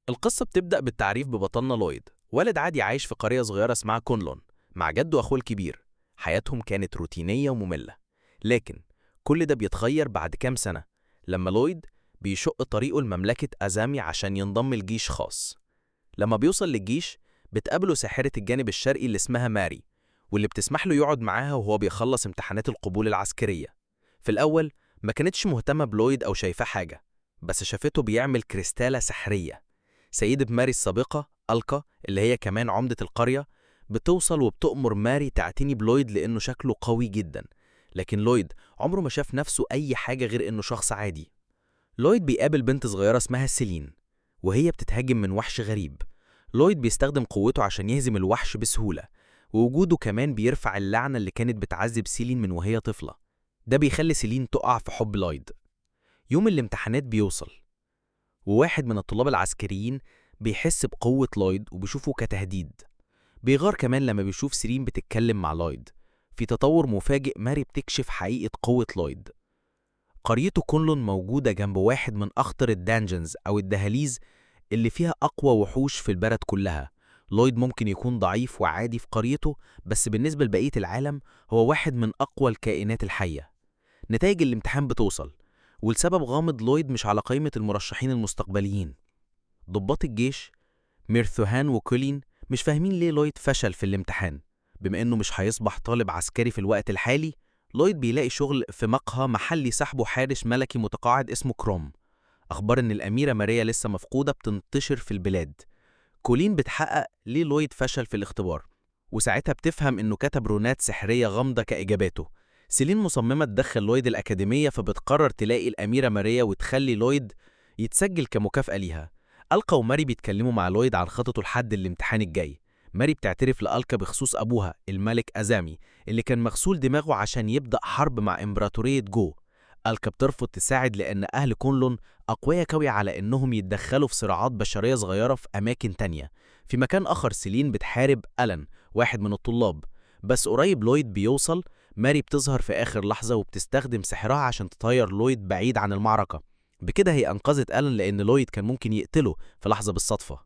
القصة بتبدأ بالتعريف ببطلنا لويد، ولد عادي عايش في قرية صغيرة اسمها كونلون مع جده وأخوه الكبير. حياتهم كانت روتينية ومملة، لكن كل ده بيتغير بعد كام سنة لما لويد بيشق طريقه لمملكة أزامي عشان ينضم لجيش خاص. لما بيوصل للجيش بتقابله ساحرة الجانب الشرقي اللي اسمها ماري، واللي بتسمح له يقعد معاها وهو بيخلص امتحانات القبول العسكرية. في الأول ما كانتش مهتمة بلويد أو شايفاه حاجة، بس شافته بيعمل كريستالة سحرية. سيدة ماري السابقة ألكا اللي هي كمان عمدة القرية بتوصل وبتؤمر ماري تعتني بلويد لأنه شكله قوي جدا، لكن لويد عمره ما شاف نفسه أي حاجة غير إنه شخص عادي. لويد بيقابل بنت صغيرة اسمها سيلين، وهي بتتهاجم من وحش غريب. لويد بيستخدم قوته عشان يهزم الوحش بسهولة، ووجوده كمان بيرفع اللعنة اللي كانت بتعذب سيلين من وهي طفلة. ده بيخلي سيلين تقع في حب لويد. يوم الامتحانات بيوصل، وواحد من الطلاب العسكريين بيحس بقوة لويد وبيشوفه كتهديد. بيغار كمان لما بيشوف سيرين بتتكلم مع لويد. في تطور مفاجئ ماري بتكشف حقيقة قوة لويد. قريته كونلون موجودة جنب واحد من أخطر الدانجنز أو الدهاليز اللي فيها أقوى وحوش في البلد كلها. لويد ممكن يكون ضعيف وعادي في قريته، بس بالنسبة لبقية العالم هو واحد من أقوى الكائنات الحية. نتائج الامتحان بتوصل، والسبب غامض. لويد مش على قائمة المرشحين المستقبليين. ضباط الجيش ميرثوهان وكولين مش فاهمين ليه لويد فشل في الامتحان. بما انه مش هيصبح طالب عسكري في الوقت الحالي، لويد بيلاقي شغل في مقهى محلي سحبه حارس ملكي متقاعد اسمه كروم. اخبار ان الاميرة ماريا لسه مفقودة بتنتشر في البلاد. كولين بتحقق ليه لويد فشل في الاختبار، وساعتها بتفهم انه كتب رونات سحرية غامضة كاجاباته. سيلين مصممة تدخل لويد الأكاديمية، فبتقرر تلاقي الأميرة ماريا وتخلي لويد يتسجل كمكافأة ليها. ألقا وماري بيتكلموا مع لويد عن خططه لحد الامتحان الجاي. ماري بتعترف لألقا بخصوص أبوها الملك أزامي اللي كان مغسول دماغه عشان يبدأ حرب مع إمبراطورية جو. ألقا بترفض تساعد لأن أهل كونلون أقوياء قوي على إنهم يتدخلوا في صراعات بشرية صغيرة في أماكن تانية. في مكان آخر سيلين بتحارب ألان واحد من الطلاب، بس قريب لويد بيوصل. ماري بتظهر في آخر لحظة وبتستخدم سحرها عشان تطير لويد بعيد عن المعركة. بكده هي أنقذت ألان لأن لويد كان ممكن يقتله في لحظة بالصدفة.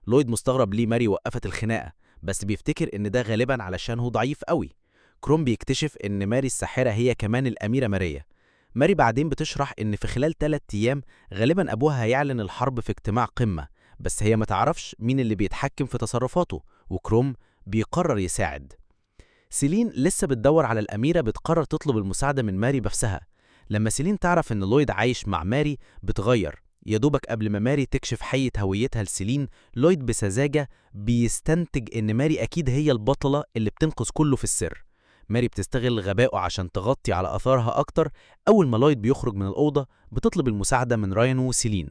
لويد مستغرب ليه ماري وقفت الخناقة، بس بيفتكر إن ده غالبا علشان هو ضعيف قوي. كروم بيكتشف إن ماري الساحرة هي كمان الأميرة ماريا. ماري بعدين بتشرح إن في خلال 3 أيام غالبا أبوها هيعلن الحرب في اجتماع قمة، بس هي ما تعرفش مين اللي بيتحكم في تصرفاته، وكروم بيقرر يساعد. سيلين لسه بتدور على الأميرة بتقرر تطلب المساعدة من ماري بنفسها. لما سيلين تعرف إن لويد عايش مع ماري بتغير. يا دوبك قبل ما ماري تكشف حقيقة هويتها لسيلين، لويد بسذاجة بيستنتج إن ماري أكيد هي البطلة اللي بتنقذ كله في السر. ماري بتستغل غبائه عشان تغطي على أثارها أكتر. أول ما لويد بيخرج من الأوضة بتطلب المساعدة من راين وسيلين.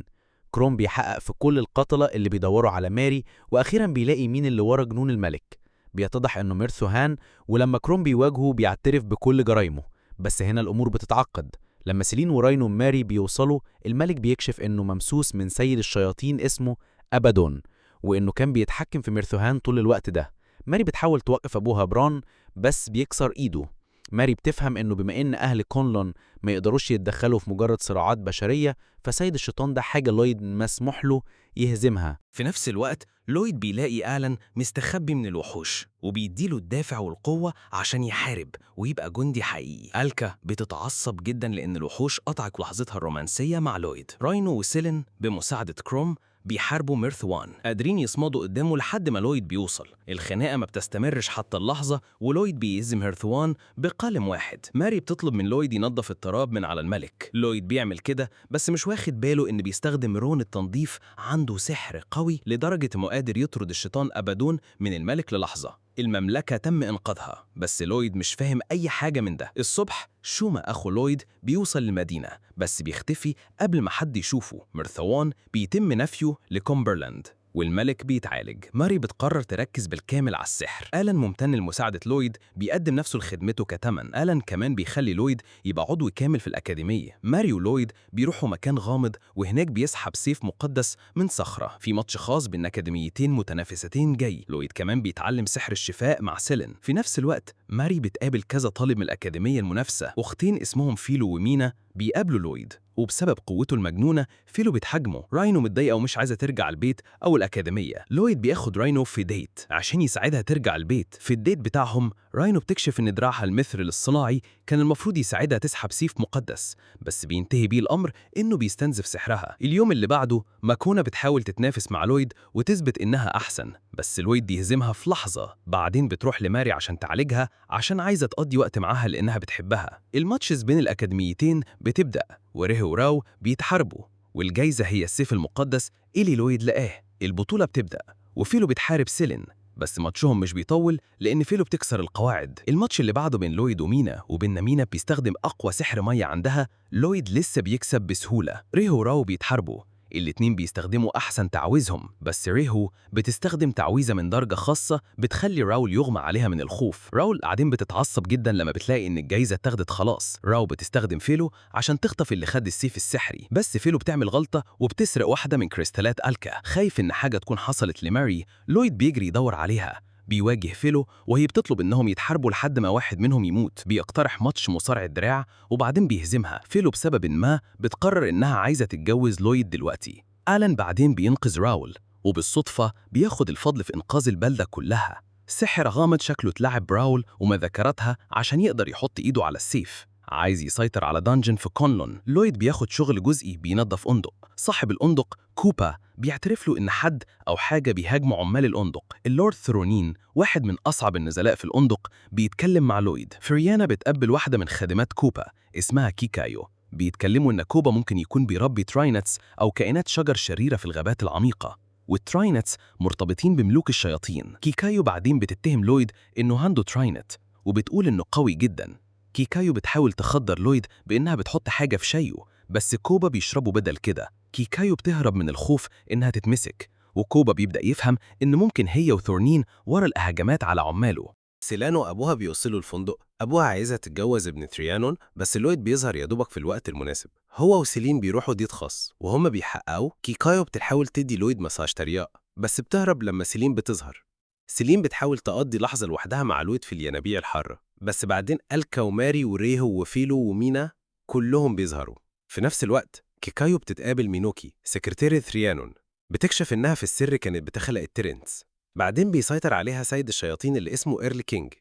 كروم بيحقق في كل القتلة اللي بيدوروا على ماري، وأخيرا بيلاقي مين اللي ورا جنون الملك. بيتضح إنه ميرثوهان، ولما كروم بيواجهه بيعترف بكل جرايمه. بس هنا الأمور بتتعقد. لما سيلين وراين وماري بيوصلوا، الملك بيكشف إنه ممسوس من سيد الشياطين اسمه أبادون، وإنه كان بيتحكم في ميرثوهان طول الوقت ده. ماري بتحاول توقف أبوها بران، بس بيكسر إيده. ماري بتفهم إنه بما إن أهل كونلون ما يقدروش يتدخلوا في مجرد صراعات بشرية، فسيد الشيطان ده حاجة لويد مسموح له يهزمها. في نفس الوقت لويد بيلاقي آلان مستخبي من الوحوش وبيديله الدافع والقوة عشان يحارب ويبقى جندي حقيقي. ألكا بتتعصب جدا لأن الوحوش قطعت لحظتها الرومانسية مع لويد. راينو وسيلين بمساعدة كروم بيحاربوا ميرثوان، قادرين يصمدوا قدامه لحد ما لويد بيوصل. الخناقة ما بتستمرش حتى اللحظة، ولويد بيهزم ميرثوان بقلم واحد. ماري بتطلب من لويد ينظف التراب من على الملك. لويد بيعمل كده بس مش واخد باله إن بيستخدم رون التنظيف عنده سحر قوي لدرجة إنه قادر يطرد الشيطان أبادون من الملك للحظة. المملكة تم إنقاذها، بس لويد مش فاهم أي حاجة من ده. الصبح شوما أخو لويد بيوصل للمدينة، بس بيختفي قبل ما حد يشوفه. ميرثوان بيتم نفيه لكومبرلاند والملك بيتعالج. ماري بتقرر تركز بالكامل على السحر. آلان ممتن لمساعدة لويد، بيقدم نفسه لخدمته كتمن. آلان كمان بيخلي لويد يبقى عضو كامل في الأكاديمية. ماري ولويد بيروحوا مكان غامض، وهناك بيسحب سيف مقدس من صخرة. في ماتش خاص بين أكاديميتين متنافستين جاي. لويد كمان بيتعلم سحر الشفاء مع سيلين. في نفس الوقت ماري بتقابل كذا طالب من الأكاديمية المنافسة. أختين اسمهم فيلو ومينا بيقابلوا لويد وبسبب قوته المجنونة فيلو بتهاجمه. راينو متضايقة ومش عايزة ترجع البيت أو الأكاديمية. لويد بياخد راينو في ديت عشان يساعدها ترجع البيت. في الديت بتاعهم راينو بتكشف إن دراعها المثري الصناعي كان المفروض يساعدها تسحب سيف مقدس، بس بينتهي بيه الأمر إنه بيستنزف سحرها. اليوم اللي بعده ماكونا بتحاول تتنافس مع لويد وتثبت إنها أحسن، بس لويد يهزمها في لحظة. بعدين بتروح لماري عشان تعالجها عشان عايزة تقضي وقت معاها لأنها بتحبها. الماتشز بين الأكاديميتين بتبدأ وريه وراو بيتحاربوا، والجايزة هي السيف المقدس اللي لويد لقاه. البطولة بتبدأ وفيلو بتحارب سيلين، بس ماتشهم مش بيطول لأن فيلو بتكسر القواعد. الماتش اللي بعده بين لويد ومينا، وبين مينا بيستخدم أقوى سحر مية عندها. لويد لسه بيكسب بسهولة. ريهو وراو بيتحاربوا، الاتنين بيستخدموا أحسن تعويذهم، بس ريهو بتستخدم تعويذة من درجة خاصة بتخلي راول يغمى عليها من الخوف. راول قاعدين بتتعصب جدا لما بتلاقي إن الجايزة اتاخدت خلاص. راو بتستخدم فيلو عشان تخطف اللي خد السيف السحري، بس فيلو بتعمل غلطة وبتسرق واحدة من كريستالات ألكا. خايف إن حاجة تكون حصلت لماري، لويد بيجري يدور عليها. بيواجه فيلو وهي بتطلب إنهم يتحاربوا لحد ما واحد منهم يموت. بيقترح ماتش مصارع الدراع وبعدين بيهزمها. فيلو بسبب ما بتقرر إنها عايزة تتجوز لويد دلوقتي. آلان بعدين بينقذ راول، وبالصدفة بياخد الفضل في إنقاذ البلدة كلها. سحر غامض شكله اتلعب براول ومذكراتها عشان يقدر يحط إيده على السيف. عايز يسيطر على دانجن في كونلون. لويد بياخد شغل جزئي بينظف أندق. صاحب الأندق كوبا بيعترف له إن حد أو حاجة بيهاجموا عمال الأندق. اللورد ثرونين، واحد من أصعب النزلاء في الأندق، بيتكلم مع لويد. فريانا بتقبل واحدة من خادمات كوبا اسمها كيكايو. بيتكلموا إن كوبا ممكن يكون بيربي تراينتس أو كائنات شجر شريرة في الغابات العميقة، والتراينتس مرتبطين بملوك الشياطين. كيكايو بعدين بتتهم لويد إنه عنده تراينت وبتقول إنه قوي جدا. كيكايو بتحاول تخدر لويد بإنها بتحط حاجة في شايه، بس كوبا بيشربه بدل كده. كيكايو بتهرب من الخوف إنها تتمسك، وكوبا بيبدأ يفهم إن ممكن هي وثورنين ورا الهجمات على عماله. سيلانو أبوها بيوصله الفندق. أبوها عايزها تتجوز ابن تريانون، بس لويد بيظهر يا دوبك في الوقت المناسب. هو وسيلين بيروحوا ديت خاص، وهم بيحققوا كيكايو بتحاول تدي لويد مساج ترياق، بس بتهرب لما سيلين بتظهر. سيلين بتحاول تقضي لحظة لوحدها مع لويد في الينابيع الحارة، بس بعدين ألكا وماري وريهو وفيلو ومينا كلهم بيظهروا. في نفس الوقت كيكايو بتتقابل مينوكي سكرتير تريانون، بتكشف إنها في السر كانت بتخلق الترنس. بعدين بيسيطر عليها سيد الشياطين اللي اسمه إيرلي كينج.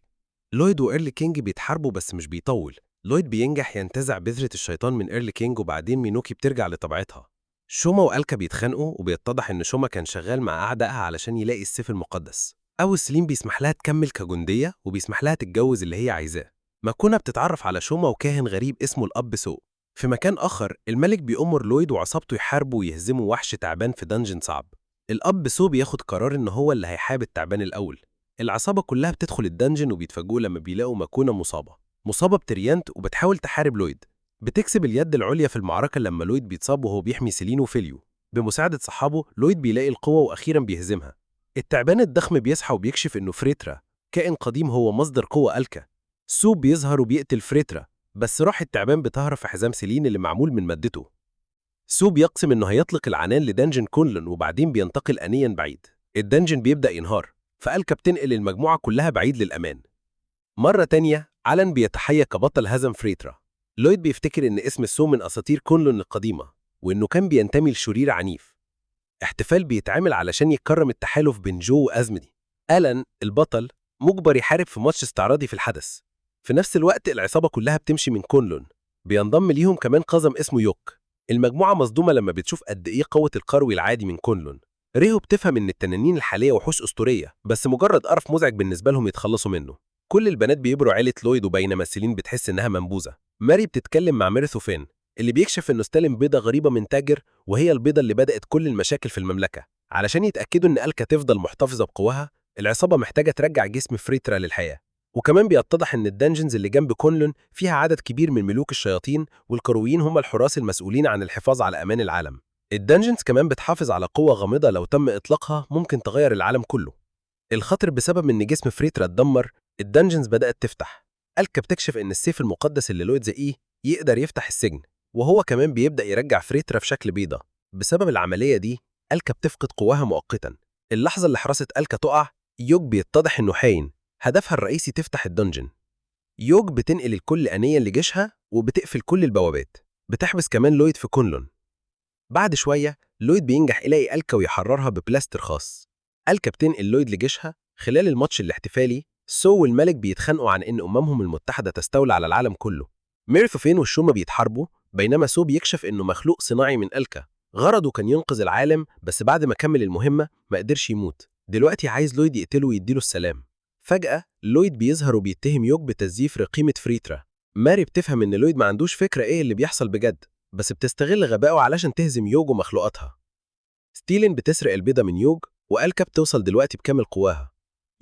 لويد وإيرلي كينج بيتحاربوا بس مش بيطول. لويد بينجح ينتزع بذرة الشيطان من إيرلي كينج، وبعدين مينوكي بترجع لطبيعتها. شوما وألكا بيتخانقوا، وبيتضح إن شوما كان شغال مع أعدائها علشان يلاقي السيف المقدس. أول سليم بيسمح لها تكمل كجندية، وبيسمح لها تتجوز اللي هي عايزاه. ماكونا بتتعرف على شوما وكاهن غريب اسمه الأب سو. في مكان آخر الملك بيأمر لويد وعصابته يحاربوا ويهزموا وحش تعبان في دنجن صعب. الأب سو بياخد قرار إن هو اللي هيحارب التعبان الأول. العصابة كلها بتدخل الدنجن وبيتفاجئوا لما بيلاقوا ماكونا مصابة بتريانت وبتحاول تحارب لويد. بتكسب اليد العليا في المعركة لما لويد بيتصاب وهو بيحمي سيلين وفيليو. بمساعدة صحابه لويد بيلاقي القوة وأخيرا بيهزمها. التعبان الضخم بيصحى وبيكشف إنه فريترا، كائن قديم هو مصدر قوة ألكا. سو بيظهر وبيقتل فريترا، بس روح التعبان بتهرب في حزام سيلين اللي معمول من مادته. سو بيقسم إنه هيطلق العنان لدنجن كونلون وبعدين بينتقل آنيا بعيد. الدنجن بيبدأ ينهار، فألكا بتنقل المجموعة كلها بعيد للأمان. مرة تانية آلان بيتحيى كبطل هزم فريترا. لويد بيفتكر إن اسم سو من أساطير كونلون القديمة، وإنه كان بينتمي لشرير عنيف. احتفال بيتعمل علشان يكرم التحالف بين جو وأزمدي. آلان البطل مجبر يحارب في ماتش استعراضي في الحدث. في نفس الوقت العصابة كلها بتمشي من كونلون، بينضم ليهم كمان قزم اسمه يوك. المجموعة مصدومة لما بتشوف قد إيه قوة القروي العادي من كونلون. ريهو بتفهم إن التنانين الحالية وحوش أسطورية، بس مجرد قرف مزعج بالنسبة لهم يتخلصوا منه. كل البنات بيبروا عيلة لويد، وبينما سيلين بتحس إنها منبوذة. ماري بتتكلم مع ميرثوفين اللي بيكشف إنه استلم بيضة غريبة من تاجر، وهي البيضة اللي بدأت كل المشاكل في المملكة. علشان يتأكدوا إن ألكا تفضل محتفظة بقواها، العصابة محتاجة ترجع جسم فريترا للحياة. وكمان بيتضح إن الدنجنز اللي جنب كونلون فيها عدد كبير من ملوك الشياطين، والقرويين هم الحراس المسؤولين عن الحفاظ على أمان العالم. الدنجنز كمان بتحافظ على قوة غامضة لو تم إطلاقها ممكن تغير العالم كله. الخطر بسبب إن جسم فريترا اتدمر، الدنجنز بدأت تفتح. ألكا بتكشف إن السيف المقدس اللي لويد زقيه يقدر يفتح السجن، وهو كمان بيبدأ يرجع فريترا في شكل بيضة. بسبب العملية دي ألكا بتفقد قواها مؤقتا. اللحظة اللي حراسة ألكا تقع، يوج بيتضح إنه حاين. هدفها الرئيسي تفتح الدنجن. يوج بتنقل الكل آنيا لجيشها وبتقفل كل البوابات. بتحبس كمان لويد في كونلون. بعد شوية لويد بينجح يلاقي ألكا ويحررها ببلاستر خاص. ألكا بتنقل لويد لجيشها. خلال الماتش الاحتفالي سو والملك بيتخانقوا عن إن أممهم المتحدة تستولى على العالم كله. ميرثوفين والشومة بيتحاربوا، بينما سو بيكشف إنه مخلوق صناعي من ألكا. غرضه كان ينقذ العالم، بس بعد ما كمل المهمة ما قدرش يموت. دلوقتي عايز لويد يقتله ويديله السلام. فجأة لويد بيظهر وبيتهم يوج بتزييف رقيمة فريترا. ماري بتفهم إن لويد ما عندوش فكرة إيه اللي بيحصل بجد، بس بتستغل غبائه علشان تهزم يوج ومخلوقاتها. ستيلين بتسرق البيضة من يوج، وألكا بتوصل دلوقتي بكامل قواها.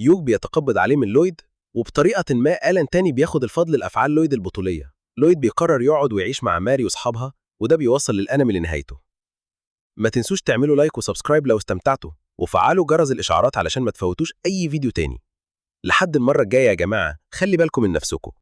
يوج بيتقبض عليه من لويد، وبطريقة ما ألان تاني بياخد الفضل لأفعال لويد البطولية. لويد بيقرر يقعد ويعيش مع ماري وأصحابها، وده بيوصل للأنمي لنهايته. ما تنسوش تعملوا لايك وسبسكرايب لو استمتعتوا، وفعلوا جرس الإشعارات علشان ما تفوتوش أي فيديو تاني. لحد المرة الجاية يا جماعة، خلي بالكم من نفسكم.